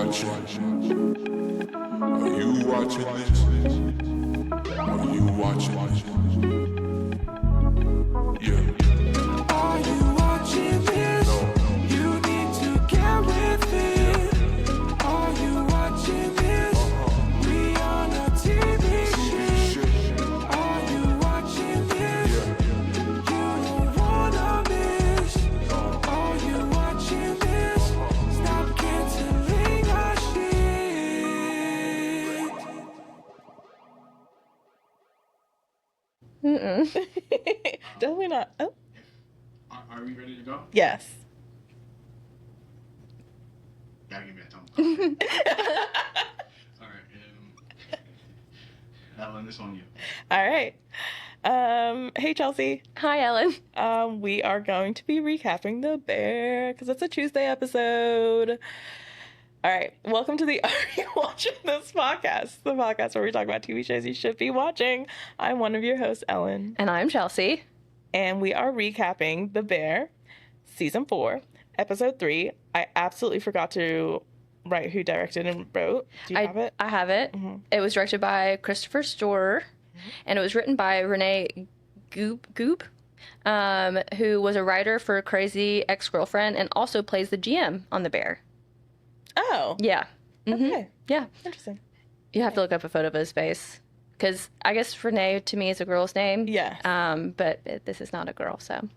watching? Are you watching this? Are you watching this? Yeah. Are you watching this? No. You need to get with it. Are you watching this? We on a TV shit. Are you watching this? You don't wanna miss. Are you watching this? Stop canceling our shit. Definitely not. Oh. Are we ready to go? Yes. Gotta give me a thumbs up. All right. Ellen, this on you. All right. Hey, Chelsea. Hi, Ellen. We are going to be recapping The Bear because it's a Tuesday episode. All right. Welcome to the Are You Watching This podcast, the podcast where we talk about TV shows you should be watching. I'm one of your hosts, Ellen. And I'm Chelsea. And we are recapping The Bear, Season 4, Episode 3. I absolutely forgot to write who directed and wrote. Do you have it? I have it. Mm-hmm. It was directed by Christopher Storer, and it was written by Renee Goob, who was a writer for Crazy Ex-Girlfriend and also plays the GM on The Bear. Oh. Yeah. Mm-hmm. Okay. Yeah. Interesting. You have to look up a photo of his face. Because I guess Renee, to me, is a girl's name. Yeah. But this is not a girl, so.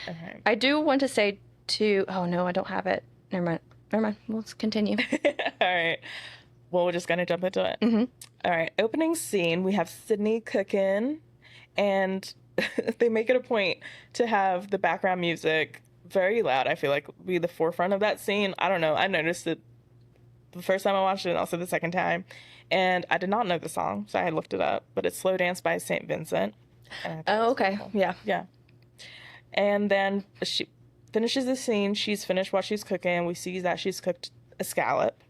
Okay. I do want to say oh, no, I don't have it. Never mind. Let's continue. All right. Well, we're just going to jump into it. Mm-hmm. All right. Opening scene, we have Sydney cooking, and they make it a point to have the background music very loud. I feel like be the forefront of that scene. I don't know. I noticed it the first time I watched it and also the second time. And I did not know the song, so I had looked it up. But it's Slow Dance by St. Vincent. Oh, okay. Cool. Yeah. Yeah. And then she finishes the scene. She's finished what she's cooking. We see that she's cooked a scallop.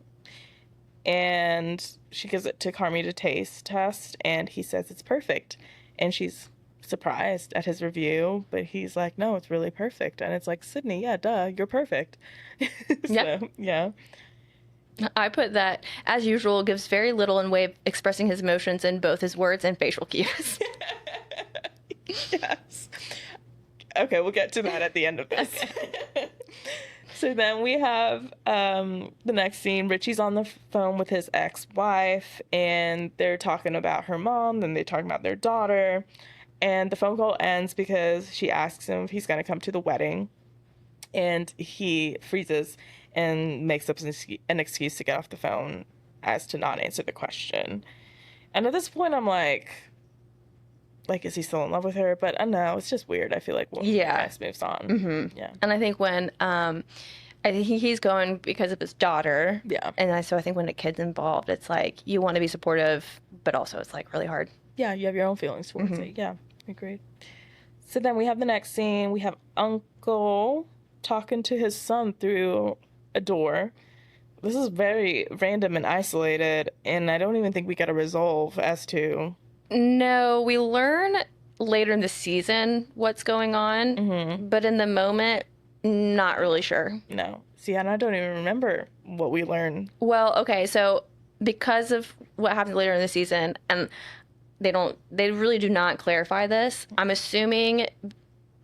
And she gives it to Carmi to taste test. And he says it's perfect. And she's surprised at his review. But he's like, no, it's really perfect. And it's like, Sydney, yeah, duh, you're perfect. So, yeah. I put that, as usual, gives very little in way of expressing his emotions in both his words and facial cues. Yes. Okay, we'll get to that at the end of this. Okay. So then we have the next scene. Richie's on the phone with his ex-wife, and they're talking about her mom, then they're talking about their daughter. And the phone call ends because she asks him if he's going to come to the wedding. And he freezes and makes up an excuse to get off the phone as to not answer the question. And at this point, I'm like, is he still in love with her? But I don't know, it's just weird. I feel like the guy moves on. Mm-hmm. Yeah. And I think when, I think he's going because of his daughter. Yeah. And so I think when a kid's involved, it's like, you want to be supportive, but also it's like really hard. Yeah, you have your own feelings towards it. Yeah, agreed. So then we have the next scene. We have Uncle talking to his son through a door. This is very random and isolated, and I don't even think we get a resolve as to... No, we learn later in the season what's going on, but in the moment, not really sure. No. See, and I don't even remember what we learned. Well, okay, so because of what happens later in the season, and they really do not clarify this, I'm assuming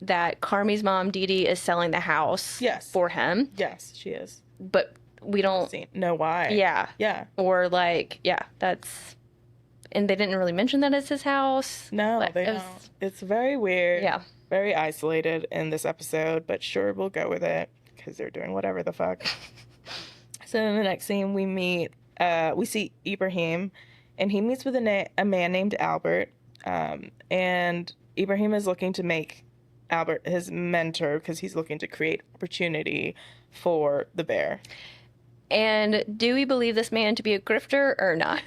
that Carmi's mom, Dee Dee, is selling the house for him. Yes, she is. But we don't know why. Yeah. Yeah. Or that's... And they didn't really mention that it's his house. No, they don't. It's very weird. Yeah. Very isolated in this episode, but sure, we'll go with it because they're doing whatever the fuck. So in the next scene, we see Ibrahim, and he meets with a man named Albert, and Ibrahim is looking to make Albert his mentor because he's looking to create opportunity for the bear. And do we believe this man to be a grifter or not?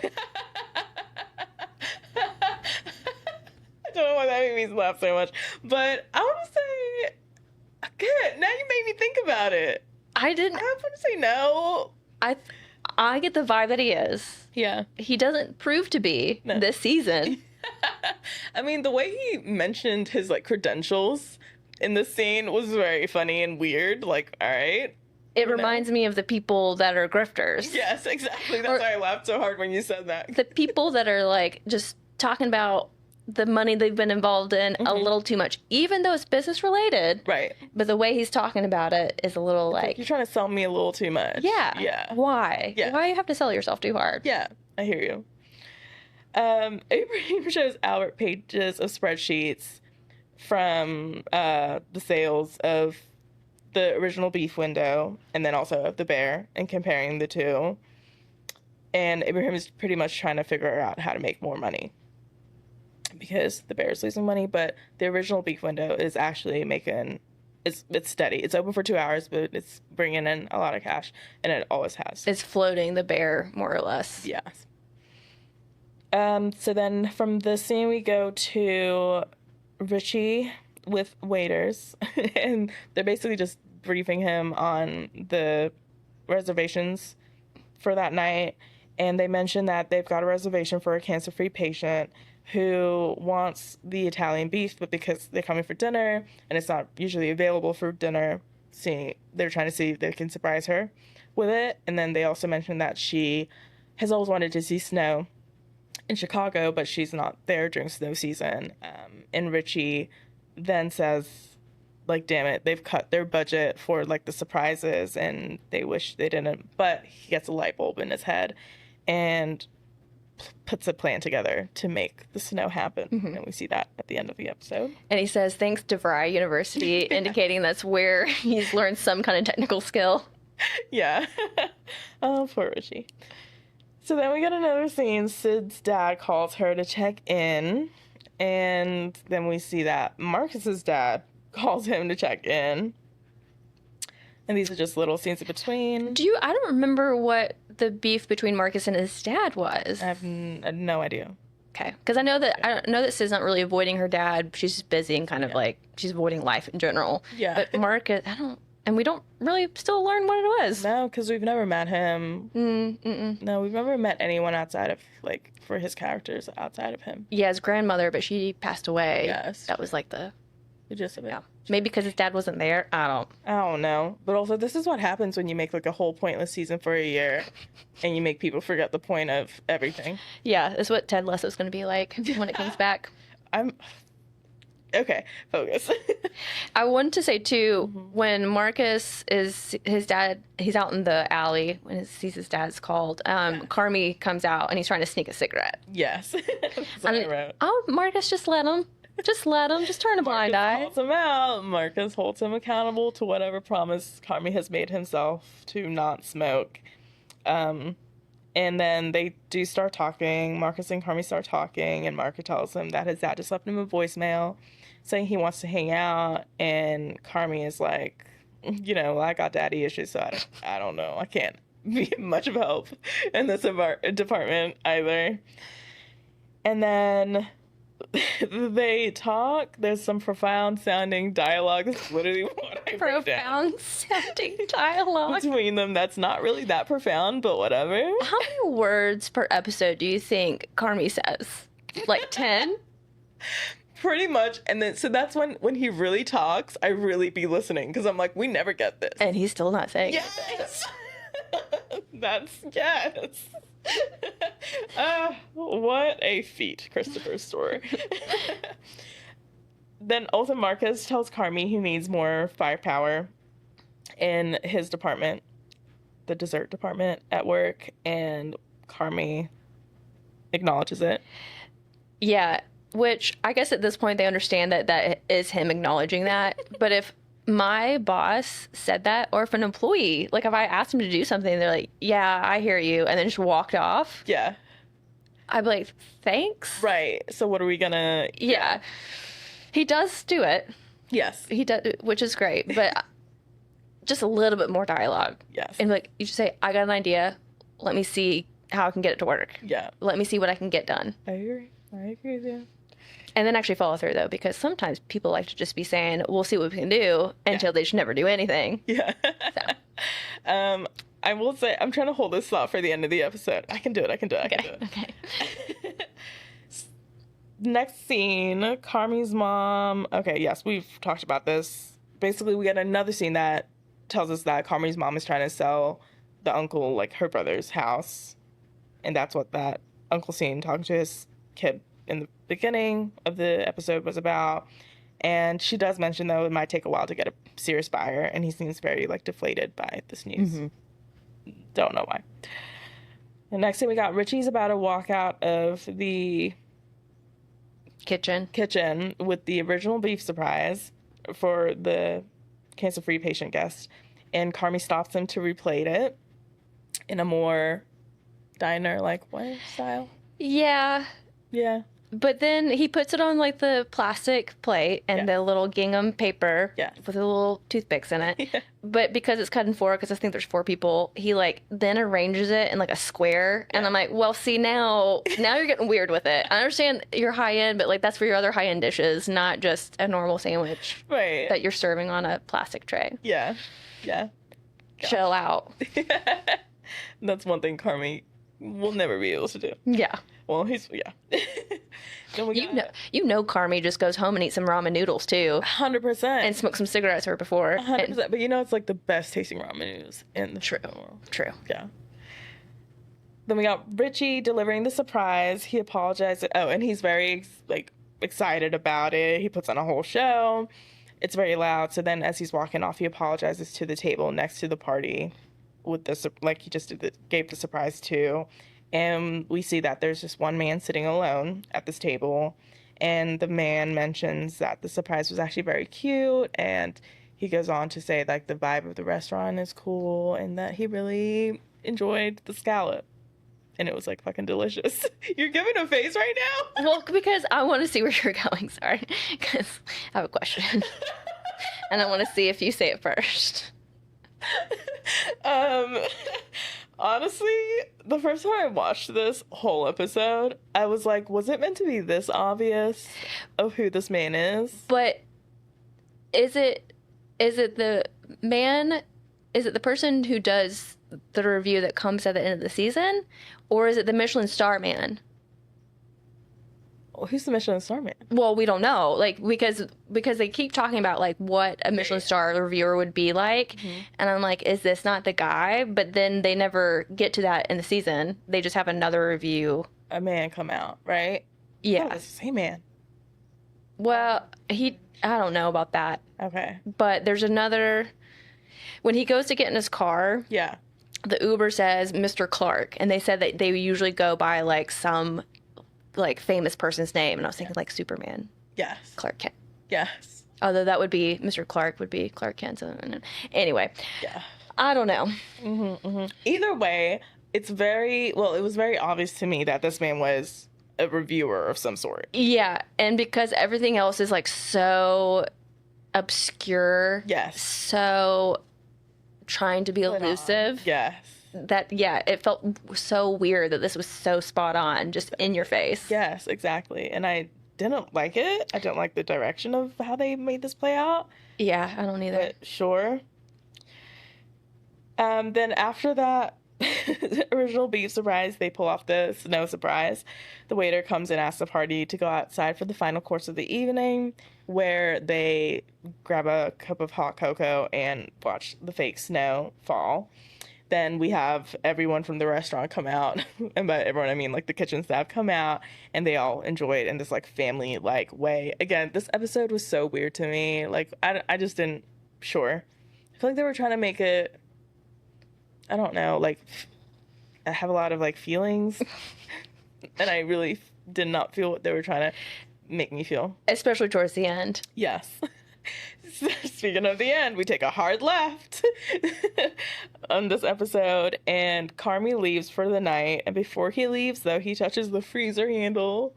I don't know why that made me laugh so much, but I want to say, good. Now you made me think about it. I want to say no. I get the vibe that he is. Yeah. He doesn't prove to be this season. I mean, the way he mentioned his credentials in this scene was very funny and weird. Like, all right, It reminds me of the people that are grifters. Yes, exactly. That's why I laughed so hard when you said that. The people that are like just talking about the money they've been involved in a little too much, even though it's business related. Right. But the way he's talking about it is a little like, You're trying to sell me a little too much. yeah. Yeah. Why? Yeah. Why you have to sell yourself too hard? Yeah, I hear you. Abraham shows Albert pages of spreadsheets from the sales of the original beef window and then also of the bear and comparing the two. And Abraham is pretty much trying to figure out how to make more money because the bear is losing money, but the original beef window is actually making it's steady. It's open for 2 hours, but it's bringing in a lot of cash, and it always has. It's floating the bear, more or less. Yes. So then from the scene we go to Richie with waiters, and they're basically just briefing him on the reservations for that night, and they mention that they've got a reservation for a cancer-free patient who wants the Italian beef, but because they're coming for dinner and it's not usually available for dinner, they're trying to see if they can surprise her with it. And then they also mention that she has always wanted to see snow in Chicago, but she's not there during snow season. And Richie then says, like, damn it, they've cut their budget for, like, the surprises, and they wish they didn't. But he gets a light bulb in his head and puts a plan together to make the snow happen. And we see that at the end of the episode. And he says, thanks to Variety University, indicating that's where he's learned some kind of technical skill. Yeah. Oh, poor Richie. So then we get another scene. Sid's dad calls her to check in. And then we see that Marcus's dad calls him to check in. And these are just little scenes in between. I don't remember what the beef between Marcus and his dad was. I have no idea. Okay. Because I know that Sid's not really avoiding her dad. She's just busy and kind of like, she's avoiding life in general. Yeah. But Marcus, and we don't really still learn what it was. No, because we've never met him. No, we've never met anyone outside of, like, for his characters outside of him. Yeah, his grandmother, but she passed away. Yes. That was like the gist of it. Yeah. Maybe because his dad wasn't there. I don't know. But also, this is what happens when you make, like, a whole pointless season for a year and you make people forget the point of everything. Yeah, that's what Ted Lasso's going to be like when it comes back. Okay, focus. I wanted to say, too, when Marcus is his dad, he's out in the alley when he sees his dad's called. Carmi comes out and he's trying to sneak a cigarette. Yes. That's what I wrote. Oh, Marcus, just let him. Just let him. Just turn a blind eye. Marcus holds him out. Marcus holds him accountable to whatever promise Carmi has made himself to not smoke. And then they do start talking. Marcus and Carmi start talking, and Marcus tells him that his dad just left him a voicemail saying he wants to hang out, and Carmi is like, I got daddy issues, so I don't know. I can't be much of help in this department either. And then they talk. There's some profound sounding dialogue. This is literally what I wrote down. Profound sounding dialogue. Between them, that's not really that profound, but whatever. How many words per episode do you think Carmi says? Like 10? Pretty much. And then, so that's when he really talks, I really be listening, because I'm like, we never get this. And he's still not saying Yes! Yes. What a feat, Christopher's story. Then also Marcus tells Carmi he needs more firepower in his department, the dessert department at work, and Carmi acknowledges it. Yeah, which I guess at this point they understand that is him acknowledging that. But if my boss said that, or if an employee, like if I asked him to do something, they're like, yeah, I hear you, and then just walked off. Yeah. I'd be like, thanks. Right. So what are we gonna... Yeah. He does do it. Yes. He does, which is great, but just a little bit more dialogue. Yes. And like, you just say, I got an idea. Let me see how I can get it to work. Yeah. Let me see what I can get done. I agree with you. And then actually follow through, though, because sometimes people like to just be saying, we'll see what we can do, until they just never do anything. Yeah. So. I will say, I'm trying to hold this thought for the end of the episode. I can do it. Okay. Next scene, Carmi's mom. Okay, yes, we've talked about this. Basically, we get another scene that tells us that Carmi's mom is trying to sell the uncle, like, her brother's house. And that's what that uncle scene talking to his kid in the beginning of the episode was about. And she does mention, though, it might take a while to get a serious buyer. And he seems very, like, deflated by this news. Don't know why. The next thing we got, Richie's about to walk out of the Kitchen. with the original beef surprise for the cancer-free patient guest, and Carmi stops him to replate it in a more diner-like way style. Yeah. Yeah. But then he puts it on like the plastic plate and the little gingham paper with the little toothpicks in it. Yeah. But because it's cut in four, because I think there's 4 people, he like then arranges it in like a square. And I'm like, well, see, now you're getting weird with it. I understand you're high end, but like that's for your other high end dishes, not just a normal sandwich Right. that you're serving on a plastic tray. Yeah. Yeah. Chill out. That's one thing Carmi will never be able to do. Yeah. Well, Then we You know Carmi just goes home and eats some ramen noodles too. 100%. And smokes some cigarettes right before. 100%. But it's like the best tasting ramen noodles in the world. True. Yeah. Then we got Richie delivering the surprise. He apologized. Oh, and he's very excited about it. He puts on a whole show. It's very loud. So then as he's walking off, he apologizes to the table next to the party with he just gave the surprise to. And we see that there's just one man sitting alone at this table. And the man mentions that the surprise was actually very cute. And he goes on to say, like, the vibe of the restaurant is cool and that he really enjoyed the scallop. And it was, like, fucking delicious. You're giving a face right now? Well, because I want to see where you're going. Sorry. Because I have a question. And I want to see if you say it first. Honestly, the first time I watched this whole episode, I was like, was it meant to be this obvious of who this man is? But is it the man, is it the person who does the review that comes at the end of the season? Or is it the Michelin star man? Well, who's the Michelin star man? Well, we don't know, like, because they keep talking about like what a Michelin star reviewer would be like, and I'm like, is this not the guy? But then they never get to that in the season. They just have another review. A man come out, right? Yeah. Oh, it's the same man. Well, I don't know about that. Okay. But there's another, when he goes to get in his car, Yeah. the Uber says Mr. Clark, and they said that they usually go by like some like famous person's name, and I was thinking like Superman. Yes. Clark Kent. Yes. Although that would be Mr. Clark would be Clark Kent. So, anyway. Yeah. I don't know. Either way, it was very obvious to me that this man was a reviewer of some sort. Yeah, and because everything else is like so obscure. Yes. So trying to be elusive. Yes. It felt so weird that this was so spot on, just in your face. Yes, exactly. And I didn't like it. I didn't like the direction of how they made this play out. Yeah, I don't either. But sure. Then after that original beef surprise, they pull off the snow surprise. The waiter comes and asks the party to go outside for the final course of the evening, where they grab a cup of hot cocoa and watch the fake snow fall. Then we have everyone from the restaurant come out, and by everyone I mean like the kitchen staff come out, and they all enjoy it in this like family-like way. Again, this episode was so weird to me. Like I just didn't. Sure, I feel like they were trying to make it. I don't know. Like I have a lot of like feelings, and I really did not feel what they were trying to make me feel. Especially towards the end. Yes. Speaking of the end, we take a hard left on this episode, and Carmi leaves for the night. And before he leaves, though, he touches the freezer handle,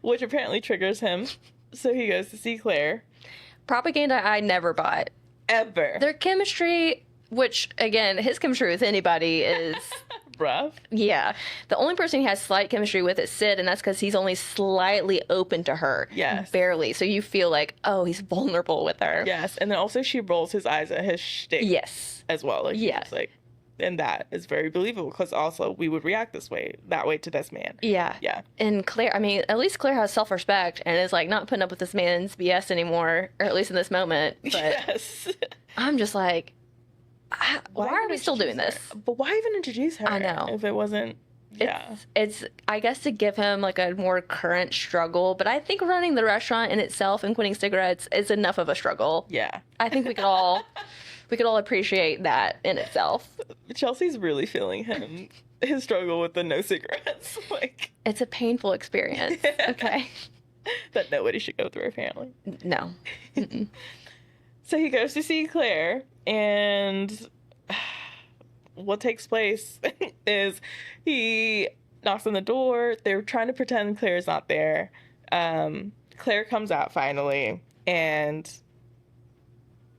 which apparently triggers him. So he goes to see Claire. Propaganda I never bought. Ever. Their chemistry, which, again, his chemistry with anybody is... rough. Yeah. The only person he has slight chemistry with is Sid, and that's because he's only slightly open to her. Yes. Barely. So you feel like, oh, he's vulnerable with her. Yes. And then also she rolls his eyes at his shtick. Yes. As well. Like, yes. Like, And that is very believable because also we would react that way to this man. Yeah. Yeah. And Claire, I mean, at least Claire has self-respect and is like not putting up with this man's BS anymore, or at least in this moment. But Yes. I'm just like, why are even we still doing introduce this? her? But why even introduce her? I know. If it wasn't, yeah. It's I guess to give him like a more current struggle, but I think running the restaurant in itself and quitting cigarettes is enough of a struggle. Yeah. I think we could all appreciate that in itself. Chelsea's really feeling his struggle with the no cigarettes. Like, It's a painful experience. Okay. that nobody should go through, apparently. No. Mm-mm. So he goes to see Claire, and what takes place is he knocks on the door. They're trying to pretend Claire's not there. Claire comes out finally, and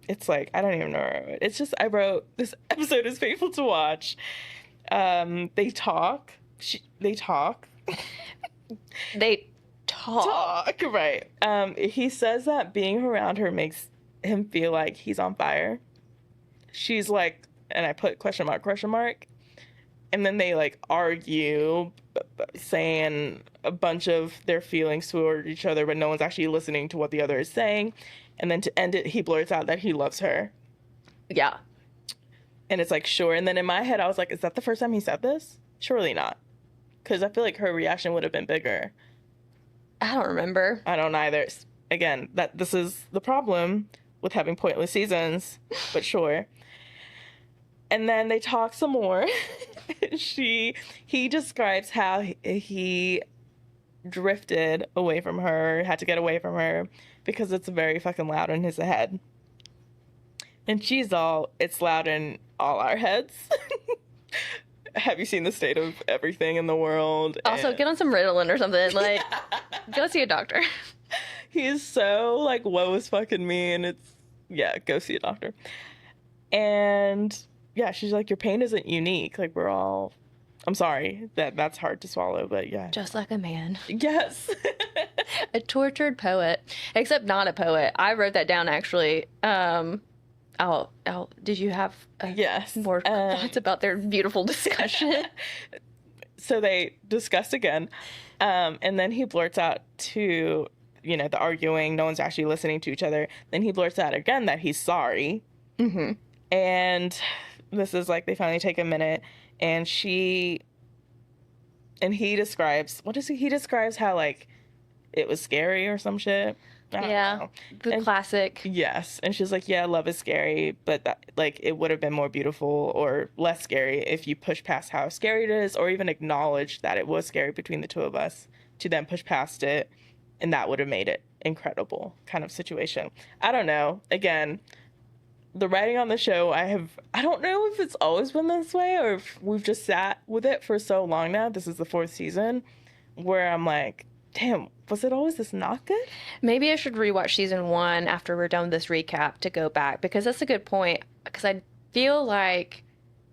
it's like, I don't even know. It's just, I wrote, this episode is painful to watch. They talk. They talk. They talk. Right. He says that being around her makes him feel like he's on fire. She's like, and I put question mark. And then they like argue, saying a bunch of their feelings toward each other, but no one's actually listening to what the other is saying. And then to end it, he blurts out that he loves her. Yeah. And it's like, sure. And then in my head, I was like, is that the first time he said this? Surely not. Because I feel like her reaction would have been bigger. I don't remember. I don't either. Again, this is the problem with having pointless seasons, but sure. And then they talk some more. He describes how he drifted away from her, had to get away from her because it's very fucking loud in his head. And she's all, it's loud in all our heads. Have you seen the state of everything in the world? Also, And get on some Ritalin or something. Like, go see a doctor. he is so like, woe is fucking me. And it's, yeah, go see a doctor. And yeah, she's like, your pain isn't unique. Like, we're all, I'm sorry that's hard to swallow, but yeah. Just like a man. Yes. A tortured poet. Except not a poet. I wrote that down, actually. Did you have Yes. more thoughts about their beautiful discussion? So they discuss again. And then he blurts out to, the arguing, no one's actually listening to each other. Then he blurts out again that he's sorry. Mm-hmm. And this is like, they finally take a minute, and he describes, what is he describes how like it was scary or some shit. I don't know. The classic. Yes. And she's like, yeah, love is scary, but that, like, it would have been more beautiful or less scary if you push past how scary it is, or even acknowledge that it was scary between the two of us, to then push past it, and that would have made it incredible kind of situation. I don't know. Again, the writing on the show, I don't know if it's always been this way or if we've just sat with it for so long now. This is the 4th season where I'm like, damn, was it always this not good? Maybe I should rewatch season 1 after we're done with this recap to go back, because that's a good point. Because I feel like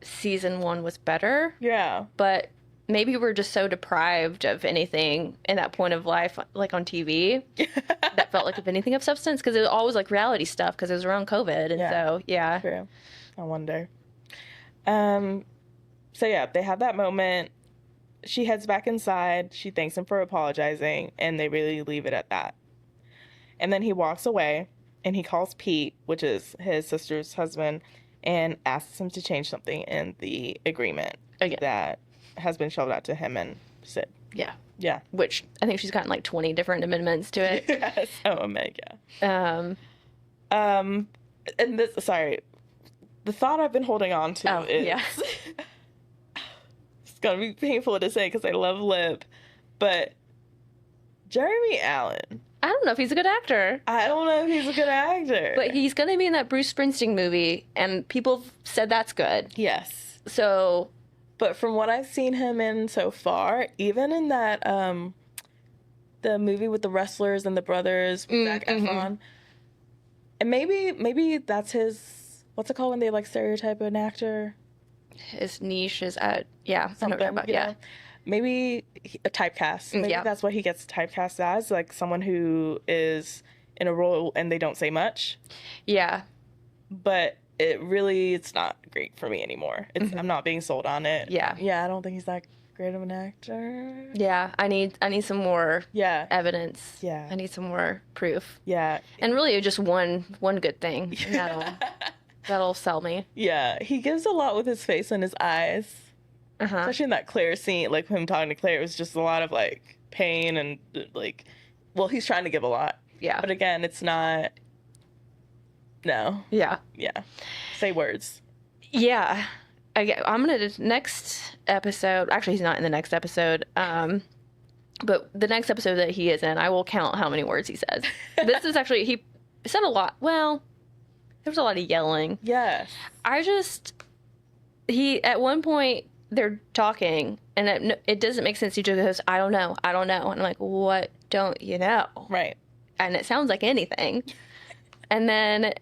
season 1 was better. Yeah. But maybe we're just so deprived of anything in that point of life, like on TV, that felt like, if anything, of substance, because it was always like reality stuff because it was around COVID. And so, yeah. True. I wonder. So yeah, they have that moment. She heads back inside. She thanks him for apologizing, and they really leave it at that. And then he walks away, and he calls Pete, which is his sister's husband, and asks him to change something in the agreement that has been shoved out to him and Sid. Yeah. Yeah. Which I think she's gotten like 20 different amendments to it. Yes. Oh, mega. Um, And this, sorry, the thought I've been holding on to is, yeah. it's gonna be painful to say because I love Lip, but Jeremy Allen. I don't know if he's a good actor. I don't know if he's a good actor. But he's going to be in that Bruce Springsteen movie, and people said that's good. Yes. So, But from what I've seen him in so far, even in that the movie with the wrestlers and the brothers with Zac Efron, and maybe that's his, what's it called when they like stereotype an actor? his niche is at, yeah, I know what you're talking about, you yeah. know? Maybe a typecast. Maybe Yeah. that's what he gets typecast as, like someone who is in a role and they don't say much. Yeah. But it's not great for me anymore. I'm not being sold on it. Yeah. Yeah, I don't think he's that great of an actor. Yeah, I need some more Yeah. evidence. Yeah. I need some more proof. Yeah. And really just one good thing. And that'll sell me. Yeah. He gives a lot with his face and his eyes. Uh-huh. Especially in that Claire scene, like him talking to Claire, it was just a lot of like pain and like, well, he's trying to give a lot. Yeah. But again, it's not. No. Yeah. Yeah. Say words. Yeah. I'm gonna next episode. Actually, he's not in the next episode. But the next episode that he is in, I will count how many words he says. This is actually he said a lot. Well, there was a lot of yelling. Yes. He at one point they're talking and it doesn't make sense. He just goes, I don't know. And I'm like, what don't you know? Right. And it sounds like anything. And then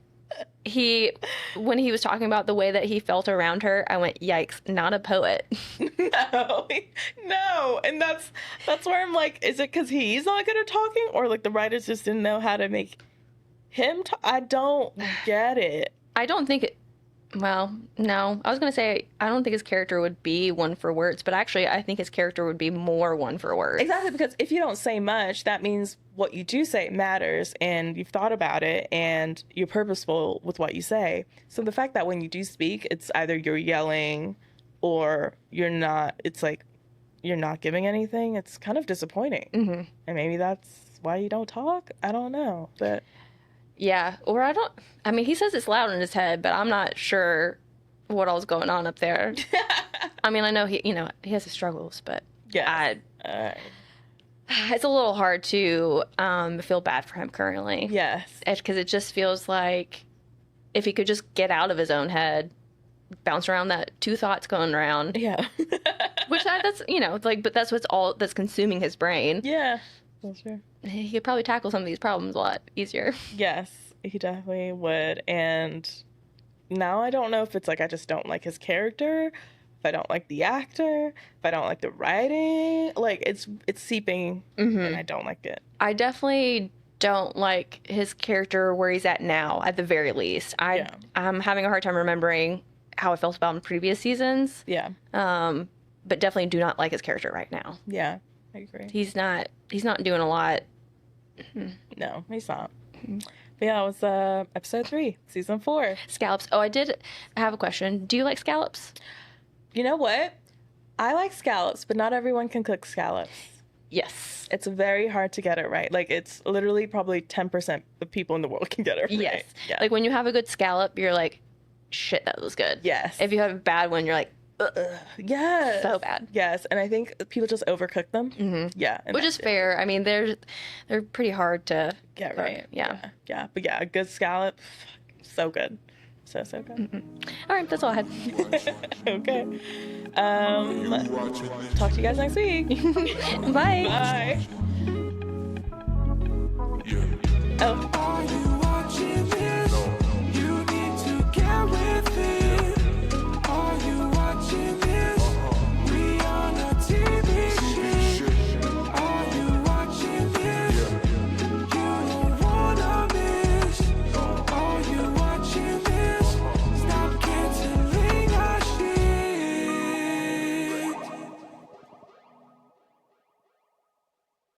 when he was talking about the way that he felt around her, I went, yikes, not a poet. No. And that's where I'm like, is it because he's not good at talking, or like the writers just didn't know how to make him talk? I don't get it. I don't think well, no. I was going to say, I don't think his character would be one for words, but actually I think his character would be more one for words. Exactly, because if you don't say much, that means what you do say matters, and you've thought about it, and you're purposeful with what you say. So the fact that when you do speak, it's either you're yelling or you're not, it's like you're not giving anything, it's kind of disappointing. Mm-hmm. And maybe that's why you don't talk. I don't know, but... Yeah, or I mean, he says it's loud in his head, but I'm not sure what all's going on up there. I mean, I know he has his struggles, but Yeah. it's a little hard to feel bad for him currently. Yes. Because it just feels like if he could just get out of his own head, bounce around that two thoughts going around. Yeah. Which that's, but that's that's consuming his brain. Yeah. That's true. He could probably tackle some of these problems a lot easier. Yes, he definitely would. And now I don't know if it's like I just don't like his character, if I don't like the actor, if I don't like the writing. Like it's seeping, and I don't like it. I definitely don't like his character where he's at now, at the very least. I'm having a hard time remembering how I felt about him in previous seasons. Yeah. But definitely do not like his character right now. Yeah, I agree. He's not doing a lot. No, he's not. But yeah, it was episode 3, season 4. Scallops. Oh, I did have a question. Do you like scallops? You know what? I like scallops, but not everyone can cook scallops. Yes. It's very hard to get it right. Like, it's literally probably 10% of people in the world can get it right. Yes. Yeah. Like, when you have a good scallop, you're like, shit, that was good. Yes. If you have a bad one, you're like, yes. so bad. Yes, and I think people just overcook them. Mm-hmm. Yeah. Which is fair. I mean, they're pretty hard to get cook. right. Yeah. Yeah. But yeah, a good scallop, so good. So good. Mm-hmm. All right, that's all I had. Okay. Talk to you guys next week. Bye. Bye. Oh.